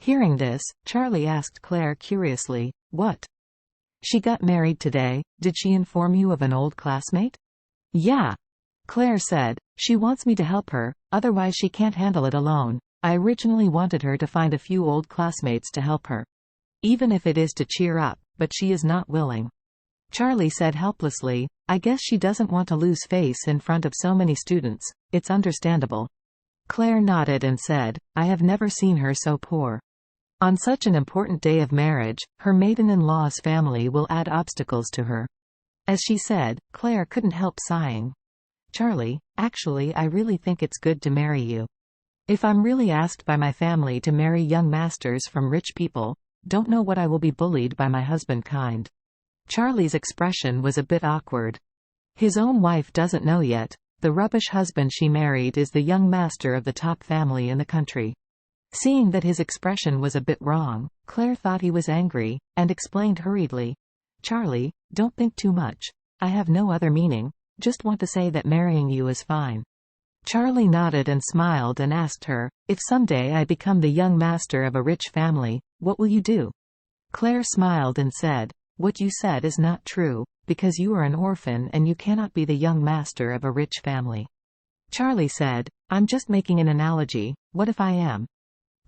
Hearing this, Charlie asked Claire curiously, "What? She got married today, did she inform you of an old classmate?" "Yeah," Claire said, "she wants me to help her, otherwise she can't handle it alone. I originally wanted her to find a few old classmates to help her. Even if it is to cheer up, but she is not willing." Charlie said helplessly, "I guess she doesn't want to lose face in front of so many students, it's understandable." Claire nodded and said, "I have never seen her so poor. On such an important day of marriage, her maiden-in-law's family will add obstacles to her." As she said, Claire couldn't help sighing. "Charlie, actually I really think it's good to marry you. If I'm really asked by my family to marry young masters from rich people, don't know what I will be bullied by my husband kind." Charlie's expression was a bit awkward. His own wife doesn't know yet. The rubbish husband she married is the young master of the top family in the country. Seeing that his expression was a bit wrong, Claire thought he was angry, and explained hurriedly, "Charlie, don't think too much. I have no other meaning, just want to say that marrying you is fine." Charlie nodded and smiled and asked her, "If someday I become the young master of a rich family, what will you do?" Claire smiled and said, "What you said is not true, because you are an orphan and you cannot be the young master of a rich family." Charlie said, "I'm just making an analogy, what if I am?"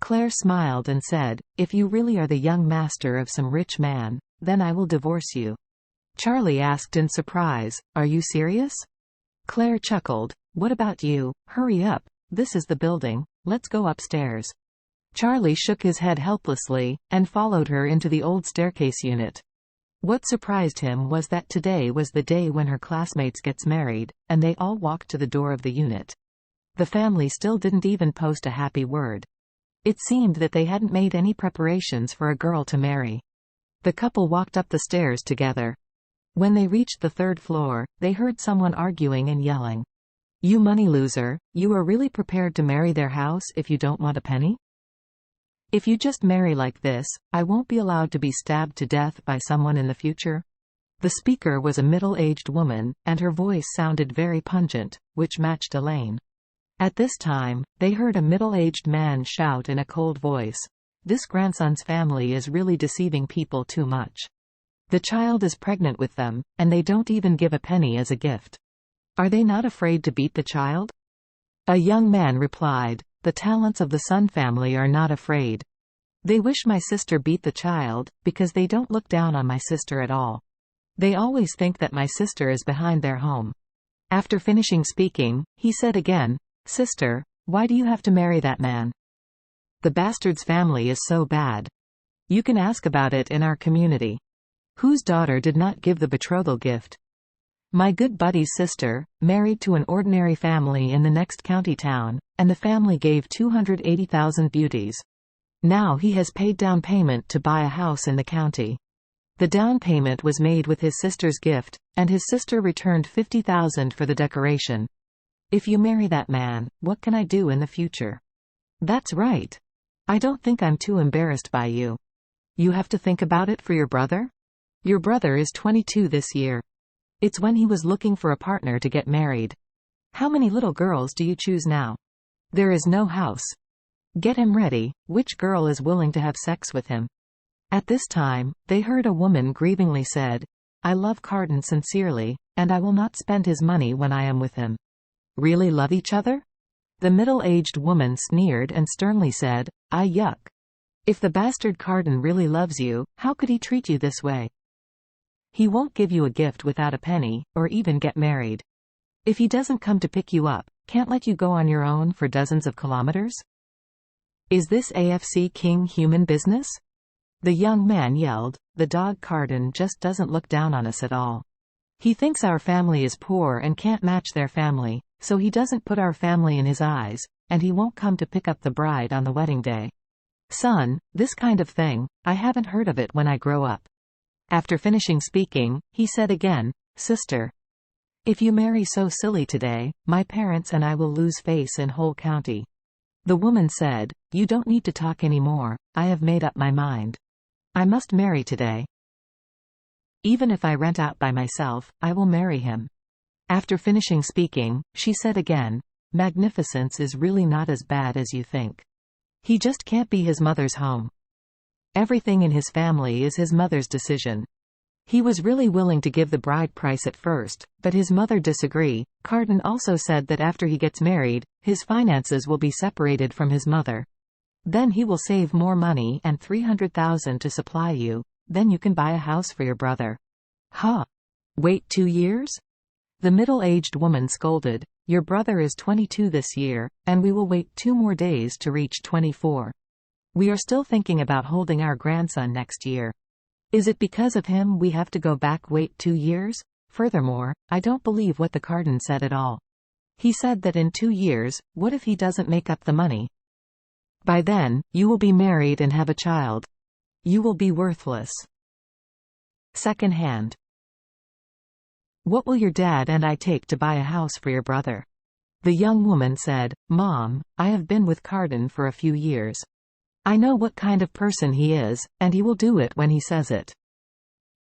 Claire smiled and said, "If you really are the young master of some rich man, then I will divorce you." Charlie asked in surprise, "Are you serious?" Claire chuckled, "What about you? Hurry up, this is the building, let's go upstairs." Charlie shook his head helplessly, and followed her into the old staircase unit. What surprised him was that today was the day when her classmates gets married, and they all walked to the door of the unit. The family still didn't even post a happy word. It seemed that they hadn't made any preparations for a girl to marry. The couple walked up the stairs together. When they reached the third floor, they heard someone arguing and yelling, "You money loser, you are really prepared to marry their house if you don't want a penny? If you just marry like this, I won't be allowed to be stabbed to death by someone in the future." The speaker was a middle-aged woman, and her voice sounded very pungent, which matched Elaine. At this time, they heard a middle-aged man shout in a cold voice, "This grandson's family is really deceiving people too much. The child is pregnant with them, and they don't even give a penny as a gift. Are they not afraid to beat the child?" A young man replied, "The talents of the Sun family are not afraid. They wish my sister beat the child, because they don't look down on my sister at all. They always think that my sister is behind their home." After finishing speaking, he said again, "Sister, why do you have to marry that man? The bastard's family is so bad. You can ask about it in our community. Whose daughter did not give the betrothal gift? My good buddy's sister, married to an ordinary family in the next county town, and the family gave 280,000 beauties. Now he has paid down payment to buy a house in the county. The down payment was made with his sister's gift, and his sister returned 50,000 for the decoration. If you marry that man, what can I do in the future?" "That's right. I don't think I'm too embarrassed by you. You have to think about it for your brother? Your brother is 22 this year. It's when he was looking for a partner to get married. How many little girls do you choose now? There is no house. Get him ready, which girl is willing to have sex with him?" At this time, they heard a woman grievingly said, "I love Carden sincerely, and I will not spend his money when I am with him." "Really love each other?" The middle-aged woman sneered and sternly said, "I yuck. If the bastard Carden really loves you, how could he treat you this way? He won't give you a gift without a penny, or even get married. If he doesn't come to pick you up, can't let you go on your own for dozens of kilometers? Is this AFC King human business?" The young man yelled, "The dog Carden just doesn't look down on us at all. He thinks our family is poor and can't match their family, so he doesn't put our family in his eyes, and he won't come to pick up the bride on the wedding day. Son, this kind of thing, I haven't heard of it when I grow up." After finishing speaking, he said again, "Sister, if you marry so silly today, my parents and I will lose face in whole county." The woman said, "You don't need to talk anymore, I have made up my mind. I must marry today. Even if I rent out by myself, I will marry him." After finishing speaking, she said again, "Magnificence is really not as bad as you think. He just can't be his mother's home. Everything in his family is his mother's decision. He was really willing to give the bride price at first, but his mother disagreed. Carden also said that after he gets married, his finances will be separated from his mother. Then he will save more money and $300,000 to supply you. Then you can buy a house for your brother. Huh? Wait 2 years? The middle-aged woman scolded. Your brother is 22 this year, and we will wait 2 more days to reach 24. We are still thinking about holding our grandson next year. Is it because of him we have to go back wait 2 years? Furthermore, I don't believe what the Carden said at all. He said that in 2 years, what if he doesn't make up the money? By then, you will be married and have a child. You will be worthless. Second hand. What will your dad and I take to buy a house for your brother? The young woman said, Mom, I have been with Carden for a few years. I know what kind of person he is, and he will do it when he says it.